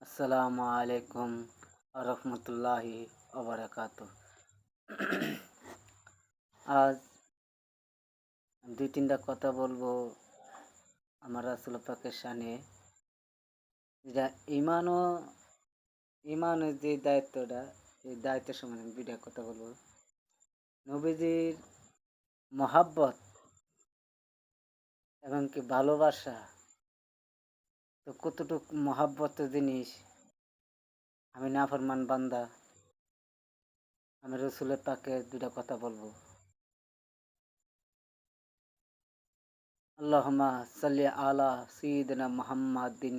আসসালামু আলাইকুম রহমতুল্লাহি ওবারাকাতু। আজ দুই তিনটা কথা বলবো আমার রাসূল পাকের শানে। যেটা ইমানের যে দায়িত্বটা, এই দায়িত্বের সম্বন্ধে আমি দুইটা কথা বলবো। নবীজির মহাব্বত এবং কি ভালোবাসা, তো কতটুক মহাব্বতের জিনিস। আমি নাফরমান বান্দা, আমি রসুলের পাকে দুইটা কথা বলবো। আল্লাহুম্মা সাল্লি আলা সাইয়্যিদিনা মুহাম্মাদিন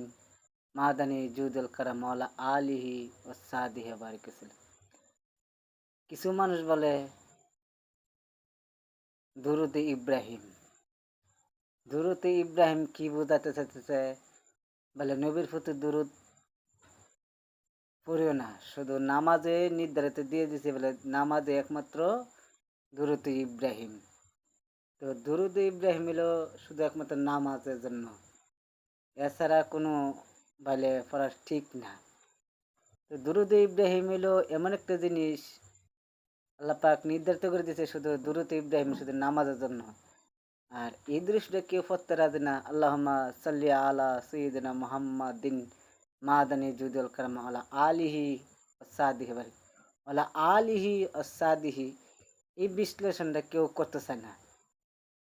মাদানী জুদুল কারাম আলা আলিহি ও সাদিহি বারিকাছিল। কিছু মানুষ বলে দুরুদে ইব্রাহিম। দুরুদে ইব্রাহিম কি বোঝাতে চাইতেছে? বলে নবীর প্রতি দুরুদ পড়িও না, শুধু নামাজে নির্ধারিত দিয়ে দিছে, বলে নামাজে একমাত্র দুরুদে ইব্রাহিম। তো দুরুদে ইব্রাহিম হলো শুধু একমাত্র নামাজের জন্য, এছাড়া কোনো বলে পড়া ঠিক না। তো দুরুদে ইব্রাহিম হলো এমন একটা জিনিস আল্লাহ পাক নির্ধারিত করে দিয়েছে শুধু দুরুদ ইব্রাহিম, শুধু নামাজের জন্য। আর এই দৃশ্যটা কেউ পড়তে রাজি না। আল্লাহুম্মা সাল্লি আলা সাইয়্যিদিনা মুহাম্মাদিন মাদানী জুদুল কারাম আলা আলিহি ওয়াসাদিহি বারিক আলা আলিহি ওয়াসাদিহি, এই বিশ্লেষণটা কেউ করতে চায় না।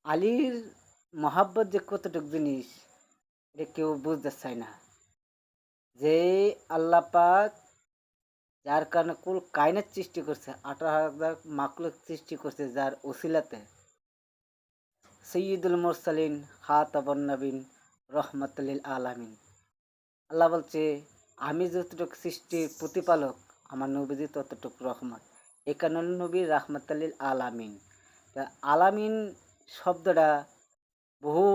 আলীর মহাব্বত যে কতটুকু জিনিস, এটা কেউ বুঝতে চায় না। যে আল্লাহ পাক যার কারণে কুল কায়নাত সৃষ্টি করছে, 18,000 মাখলুক সৃষ্টি করছে, যার ওসিলাতে সৈয়দুল মুরসালিন খাতাবুন নবীন রহমাতুল আলামিন। আল্লাহ বলছে আমি যতটুকু সৃষ্টির প্রতিপালক, আমার নবীজি ততটুকু রহমত। এই কারণে নবী রাহমাতুল আলামিন। তা আলামিন শব্দটা বহু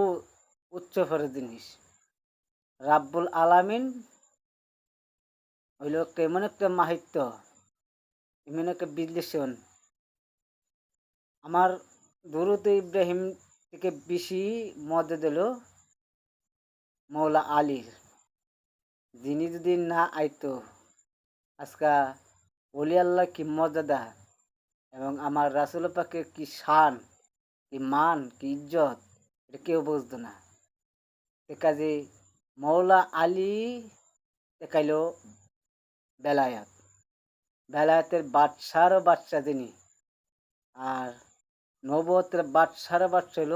উচ্চফরের জিনিস। রাব্বুল আলামিন হইল এমন একটা মাহিত্য, এমন একটা বিশ্লেষণ। আমার দুরুদ ইব্রাহিম থেকে বেশি মদদ দিল মৌলা আলীর। যিনি যদি না আইতো, আজকা ওলি আল্লাহ কি মর্যাদা এবং আমার রাসূল পাকের কি শান, কি মান, কি ইজ্জত, এটা কেউ বুঝতো না। এ কাজে মৌলা আলী দেখাইল বেলায়াত, বেলায়াতের বাদশারও বাদশা যিনি, আর নবুয়তের বাদশারও বাদশা হইল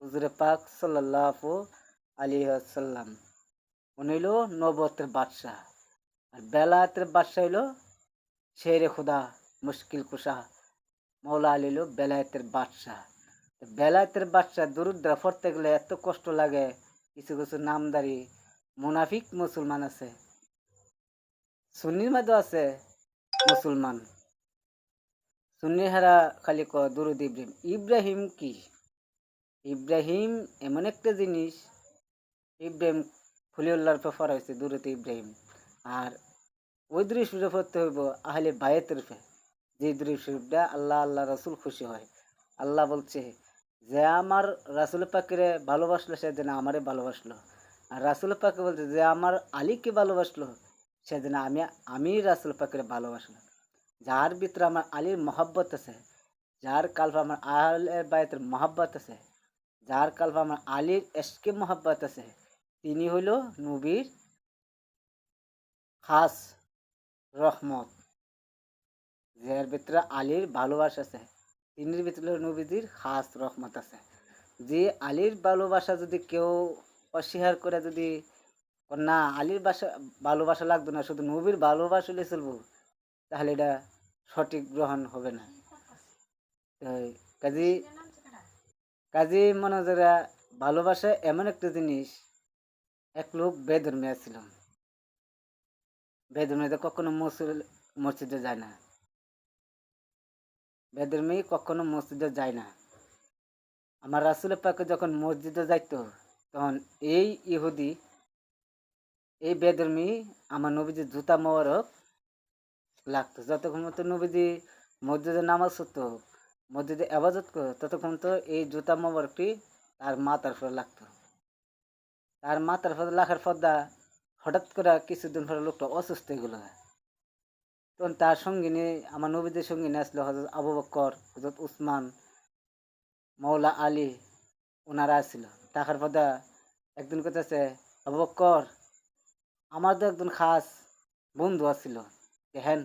হুজুরে পাক সাল্লাল্লাহু আলাইহি ওয়াসাল্লাম। উনি হইল নবুয়তের বাদশা। আর বেলায়েতের বাদশা হইল শেরে খুদা মুশকিল কুশা, মৌলা আলী হইল বেলায়েতের বাদশা। বেলায়েতের বাদশা দুরুদ্রা পড়তে গেলে এত কষ্ট লাগে। কিছু কিছু নামদারি মুনাফিক মুসলমান আছে, সুন্নির মধ্যে আছে মুসলমান। সুন্নি হারা খালি ক দুরুদ ইব্রাহিম। ইব্রাহিম কি? ইব্রাহিম এমন একটা জিনিস, ইব্রাহিম খলিউল্লাহর পর পড়া হয়েছে দুরুদ ইব্রাহিম। আর ওই দুরুদ শরীফ পড়তে হইব আহলে বায়াতের রূপে, যে দুরুদ শরীফটা আল্লাহ রসুল খুশি হয়। আল্লাহ বলছে যে আমার রাসূল পাকের ভালোবাসলো সে যেন আমারে ভালোবাসলো। আর রাসূল পাকে বলছে যে আমার আলীকে ভালোবাসলো সে যেন আমি রাসূল পাকের ভালোবাসলাম। যার ভিতরে আমার আলীর মহব্বত আছে, যার কাল্প আমার আহলে বায়াতের মহব্বত আছে, যার কাল্প আমার আলীর এশকে মহব্বত আছে, তিনি হইল নবীর খাস রহমত। যার ভিতরে আলীর ভালোবাসা আছে, তিনির ভিতরে নবীজির খাস রহমত আছে। যে আলীর ভালোবাসা যদি কেউ অস্বীকার করে, যদি না আলীর ভালোবাসা লাগবে না, শুধু নবীর ভালোবাসলে চলবো, তাহলে এটা সঠিক গ্রহণ হবে না। কাজী কাজী মনোজরা ভালোবাসা এমন একটা জিনিস। এক লোক বেধর্মী ছিল, বেধর্মীতে কখনো মসজিদে যায় না, বেধর্মী কখনো মসজিদে যায় না। আমার রাসূল পাকে যখন মসজিদে যাইতো, তখন এই ইহুদি, এই বেধর্মী আমার নবীজির জুতা মোবারক লাগতো। যতক্ষণ মতো নবীজি মসজিদে নামাজ হতো, মসজিদে আবাদত করতো, ততক্ষণ তো এই জুতা মোবারকটি তার মাথার উপরে লাগতো। তার মাথার উপরে লাখার পর্দা হঠাৎ করে কিছুদিন পরে লোকটা অসুস্থ হয়ে গেল। তখন তার সঙ্গিনী, আমার নবীদের সঙ্গিনী আসলো হযরত আবু বকর, হযরত উসমান, মৌলা আলী, ওনারা আসছিল। থাকার পরে একদিন কইতেছে, আবু বকর, আমার তো একজন খাস বন্ধু আছিল, দেখেন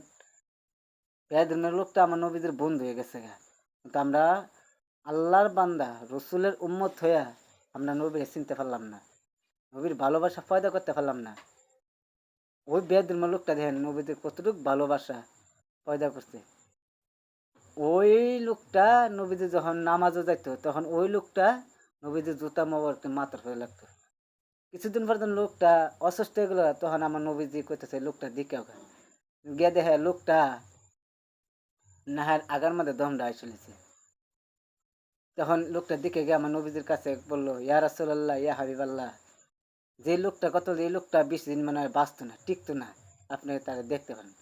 বেয়াদুনের লোকটা আমার নবীদের বন্ধু হয়ে গেছে গা। কিন্তু আমরা আল্লাহর বান্দা রসুলের উম্মত হইয়া আমরা নবীরে চিনতে পারলাম না, নবীর ভালোবাসা পয়দা করতে পারলাম না। ওই বেয়াদুনের লোকটা দেখেন নবীদের কতটুকু ভালোবাসা পয়দা করছে। ওই লোকটা নবীদের যখন নামাজও যাইতো তখন ওই লোকটা নবীদের জুতা মোবারক মাথার হয়ে লাগতো। কিছুদিন পর যখন লোকটা অসুস্থ হয়ে গেল তখন আমার নবীজি কইতেছে লোকটা দিকে গিয়ে দেখে লোকটা নাহার আগার মধ্যে দমটা চলেছে। তখন লোকটার দিকে গিয়ে আমার নবীজির কাছে বললো, ইয়া রাসূলুল্লাহ, ইয়া হাবিবাল্লাহ, যে লোকটা এই লোকটা 20 দিন মানে বাঁচতো না, টিকতো না, আপনি তাকে দেখতে পারেন।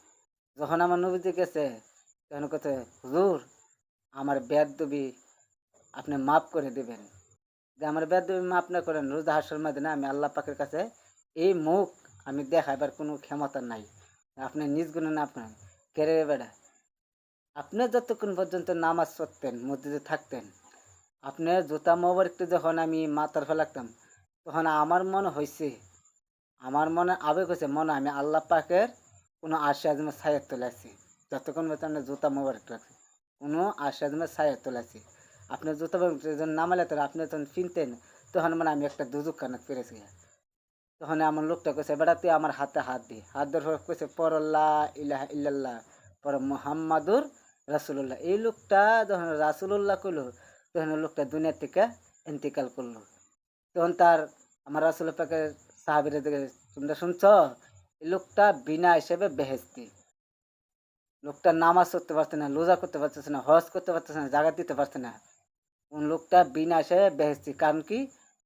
যখন আমার নবীজি গেছে তখন কথা, হুজুর আমার বেয়াদবি আপনি মাফ করে দেবেন। যে আমার বেয়াদবি মাফ না করেন, রোজ হাসর ময়দানে আমি আল্লাহ পাকের কাছে এই মুখ আমি দেখাবার কোনো ক্ষমতা নাই। আপনি নিজ গুণে না আপনার কেড়ে বেড়া, আপনি যতক্ষণ পর্যন্ত নামাজ পড়তেন, মসজিদে থাকতেন, আপনার জুতা মোবারকটা যখন আমি মাথার ফেলাতাম তখন আমার মনে হয়েছে, আমার মনে আবেগ হয়েছে, মনে আমি আল্লাহ পাকের কোনো আশি আজমের ছায়ার তোলে আছি। যতক্ষণ পর্যন্ত জুতা মোবারক রাখছি কোনো আশি আজমের ছায়ার তোলে আছি। আপনার জুতা মোবারক যখন নামালে তো আপনি যখন চিনতেন তখন মানে আমি একটা দুজুক কানা পেরেছি। তখন আমার লোকটা কইছে, বেটা তুই আমার হাতে হাত দি, হাত ধরে কইছে পর লা ইলাহা ইল্লাল্লাহ, পর মুহাম্মাদুর রাসূলুল্লাহ। এই লোকটা যখন রাসূলুল্লাহ কইলো তখন লোকটা দুনিয়া থেকে ইন্তেকাল করলো। তখন তার আমার রাসূল পাকের সাহাবীরা দিকে, তোমরা শুনছ, এই লোকটা বিনা হিসেবে বেহেশতি। লোকটা নামাজ পড়তে পারছে না, রোজা করতে পারতেছে না, হজ করতে পারতেছে না, জাকাত দিতে পারছে না, কোন লোকটা বিনা হিসেবে বেহেশতি। কারণ কি,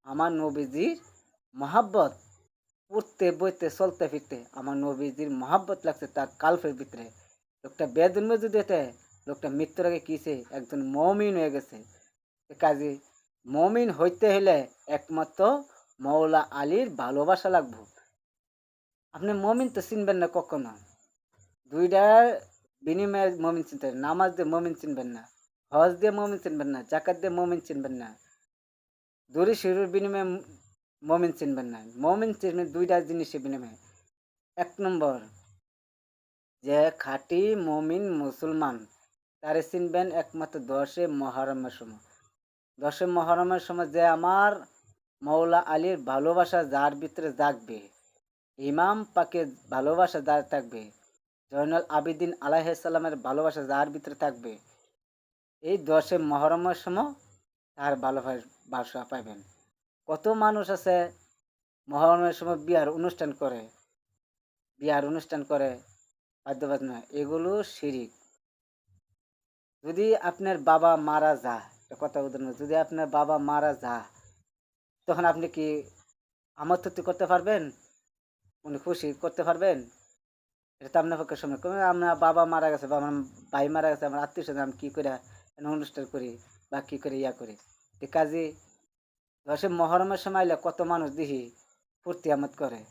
আমার নবীজির মহাব্বত, উঠতে বইতে চলতে ফিরতে আমার নবীজির মহাব্বত লাগছে তার কাল্পের ভিতরে। লোকটা বেদুন্মে যদি হতে, লোকটা মৃত্যুর আগে কিছে একজন মমিন হয়ে গেছে। কাজে মমিন হইতে হলে একমাত্র মৌলা আলীর ভালোবাসা লাগবে। আপনি মমিন তো চিনবেন না কখনো, দুইটার বিনিময়ে মমিন চিনতে, নামাজ দিয়ে মমিন চিনবেন না, হজ দিয়ে মমিন চিনবেন না, জাকাত দিয়ে মমিন চিনবেন না, দড়ি শিরুর বিনিময়ে মমিন চিনবেন না। মমিন চিনবেন দুইটা জিনিসের বিনিময়ে। এক নম্বর, যে খাঁটি মমিন মুসলমান তারে চিনবেন একমাত্র 10 মহরমের সময়। 10 মহরমের সময় যে আমার মৌলা আলীর ভালোবাসা যার ভিতরে জাগবে, ইমাম পাকে ভালোবাসা যার থাকবে, জয়নুল আবিদিন আলাইহিসসালামের ভালোবাসা যার ভিতরে থাকবে, এই 10 মহরমের সময় তার ভালোবাসা পাইবেন। কত মানুষ আছে মহরমের সময় বিয়ার অনুষ্ঠান করে বাদ্যবাজনা, এগুলো শিরিক। যদি আপনার বাবা মারা যায়, কথা উদাহরণ, যদি আপনার বাবা মারা যায় তখন আপনি কি আমত্তি করতে পারবেন, উনি খুশি করতে পারবেন? এটা তো আপনার পক্ষে সম্ভব। আপনার বাবা মারা গেছে বা আমার ভাই মারা গেছে, আমার আত্মীয় স্বজন, আমি কী করে অনুষ্ঠান করি বা কী করে ইয়া করি। কাজে ধসে মহরমের সময় এলে কত মানুষ দেখি ফুর্তি আমোদ করে,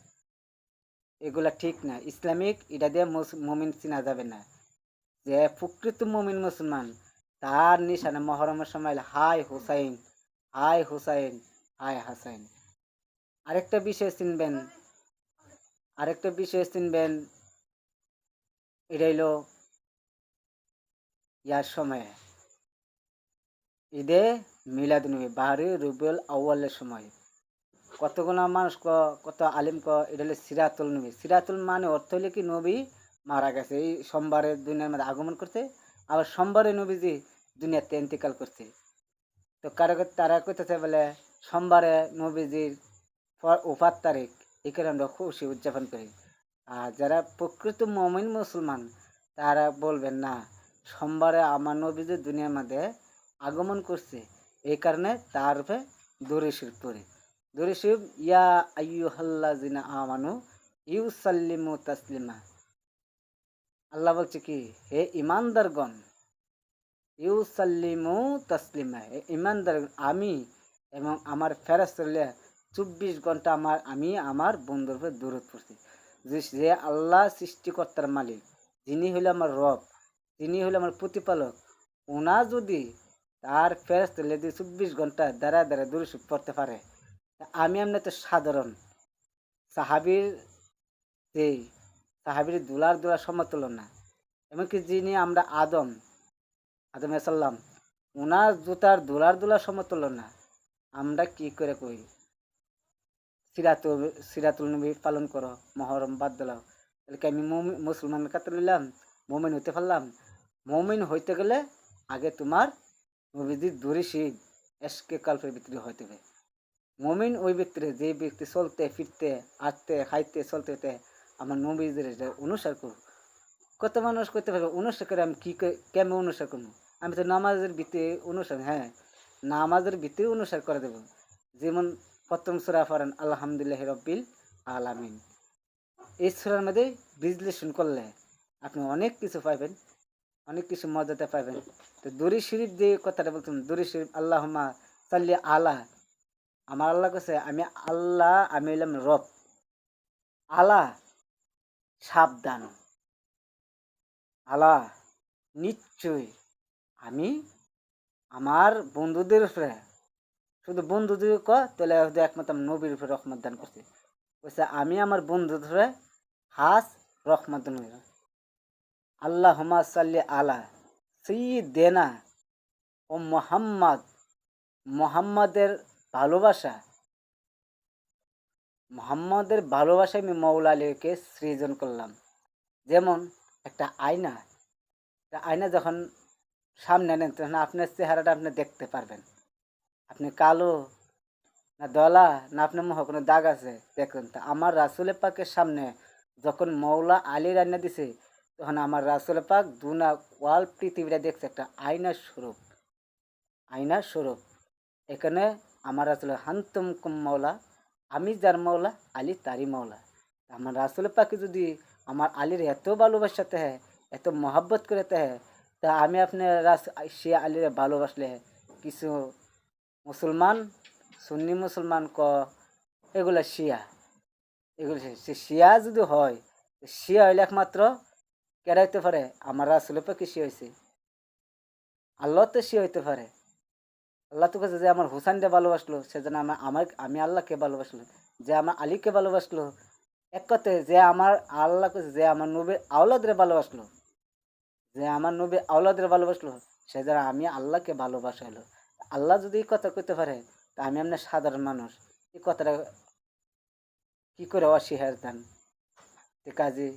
এগুলা ঠিক না, ইসলামিক। এটা দিয়ে মুমিন চিনা যাবে না। যে প্রকৃত মুমিন মুসলমান তার নিশানে মহরমের সময় হাই হুসাইন, হাই হুসাইন, হাই হাসাইন। আরেকটা বিষয় চিনবেন, এটা হইল ইয়ার সময়, ঈদে মিলাদুন্নবী বাহারি রবিউল আউয়ালের সময় কতগুলো মানুষ কত আলিম এটা হলো সিরাতুল নবী। সিরাতুল মানে অর্থ হইলে কি, নবী মারা গেছে, এই সোমবারে দুনিয়ার মধ্যে আগমন করতে, আবার সোমবারে নবীজি দুনিয়াতে ইন্তেকাল করছে। তো তারা কইতেছে বলে সোমবারে নবীজির ওফাত তারিখ, এই কারণে আমরা খুশি উদযাপন করি। আর যারা প্রকৃত মুমিন মুসলমান তারা বলবেন না, সোমবারে আমার নবীজি দুনিয়ার মধ্যে আগমন করছে, এই কারণে তার উপরে দরুদ শরীফ পড়ি। দরুদ শরীফ, ইয়া আইয়ুহাল্লাযিনা আমানু ইউসাল্লিমু তাসলিমা। আল্লাহ বলছে কি, হে ইমানদারগণ, ইউসাল্লিমু তাসলিমা, হে ইমানদার, আমি এবং আমার ফেরেশতারা 24 ঘন্টা আমি আমার বন্ধুর উপর দরুদ পড়ছি। যে আল্লাহ সৃষ্টিকর্তার মালিক, যিনি হইল আমার রব, যিনি হইল আমার প্রতিপালক, ওনা যদি তার ফেরেশতা যদি 24 ঘন্টা দাঁড়ায় দাঁড়ায় দরুদ শরীফ পড়তে পারে, তা আমি এমনি তো সাধারণ সাহাবীর যে সাহাবীর দুলার দুলার সমতুল্য না। এমনকি যিনি আমরা আদম সাল্লাম, ওনার জুতার দুলার দুলার সমতুল্য না। আমরা কি করে কই সিরাতুল সিরাতুল নবী পালন করো, মহরম বাদ দিলাম, তাহলে কি আমি মুসলমানের কাছে নিলাম, মমিন হইতে পারলাম? মমিন হইতে গেলে আগে তোমার নবীজির দরিশি এসকে কাল্পের ভিতরে হইতে হবে। মমিন ওই ব্যক্তিরে যে ব্যক্তি চলতে ফিরতে হাঁটতে খাইতে চলতে হতে আমার নবীদের অনুসার করো। কত মানুষ করতে পারবে অনুসার করে, আমি কি কেমন অনুসার করবো? আমি তো নামাজের ভিত্তি অনুসার, হ্যাঁ নামাজের ভিত্তি অনুসার করে দেব। যেমন প্রথম সূরা পড়েন আলহামদুলিল্লাহ রব্বিল আলামিন, এই সূরার মধ্যে বিশ্লেষণ করলে আপনি অনেক কিছু পাইবেন, অনেক কিছু মজাতে পাইবেন। তো দরুদ শরীফ যে কথাটা বলতাম, দরুদ শরীফ আল্লাহুম্মা সাল্লি আলা, আমার আল্লাহ কাছে আমি আল্লাহ, আমি হইলাম রব, আলা সাবধান, আলা নিশ্চয় আমি আমার বন্ধুদের উপরে, শুধু বন্ধুদের তাহলে একমাত্র নবীর উপরে রহমত দান করছি। বলছে আমি আমার বন্ধুদের উপরে খাস রহমত দান করি। আল্লাহুম্মা সাল্লি আলা সাইয়্যিদিনা ও মুহাম্মদ, মুহাম্মাদের ভালোবাসা, মুহাম্মাদের ভালোবাসায় আমি মৌলা আলীকে সৃজন করলাম। যেমন একটা আয়না, আয়না যখন সামনে নেন তখন আপনার চেহারাটা আপনি দেখতে পারবেন, আপনি কালো না দলা না আপনার মুখে কোনো দাগ আছে দেখুন। তা আমার রাসুল পাকের সামনে যখন মৌলা আলী রান্না দিছে, তখন আমার রাসুল পাক দুনা ওয়াল পৃথিবীটা দেখছে একটা আয়নার স্বরূপ, আয়নার স্বরূপ। এখানে আমার রাসুল হান্তুম কুম মৌলা, আমি যার মৌলা আলী তারই মৌলা। আমার রাসুল পাকে যদি আমার আলীর এত ভালোবাসাতে হ্যাঁ, এত মহাব্বত করতে হ্যাঁ, তা আমি আপনার সে আলীর ভালোবাসলে কিছু মুসলমান সুন্নি মুসলমান এগুলো শিয়া, এগুলো সে শিয়া যদি হয়, শিয়া হইলে একমাত্র কেডা হইতে পারে? আমার রাসুল পাকে শিয়া হয়েছে, আল্লাহ তো শিয়া হইতে পারে। আল্লাহ তো কাছে যে আমার হুসাইনকে ভালোবাসলো সেজন্য আমি আল্লাহকে ভালোবাসলো, যে আমার আলীকে ভালোবাসলো, এক কথায় যে আমার আল্লাহ কাছে যে আমার নবীর আওলাদরে ভালোবাসলো, যে আমার নবীর আওলাদরে ভালোবাসলো, সেজন্য আমি আল্লাহকে ভালোবাসাইলো। আল্লাহ যদি এই কথা কইতে পারে, তা আমি আপনার সাধারণ মানুষ এই কথাটা কি করে অস্বীকার দেন? কাজে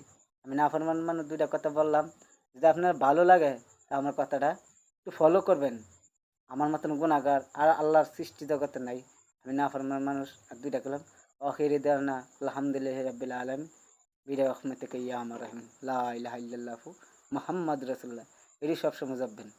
আমি নাফরমান মানুষ দুইটা কথা বললাম, যদি আপনার ভালো লাগে তা আমার কথাটা একটু ফলো করবেন। আমার মতন গুণাগার আর আল্লাহর সৃষ্টি জগতে নাই, আমি নাফরমান মানুষ আর দুইটা করলাম। আখিরি দাওয়ানা আলহামদুলিল্লাহি রাব্বিল আলামিন বিরহমাতিকা ইয়া আরহামার রাহিমিন লা ইলাহা ইল্লাল্লাহু মুহাম্মাদুর রাসূলুল্লাহ, এরই সবসময় যাবেন।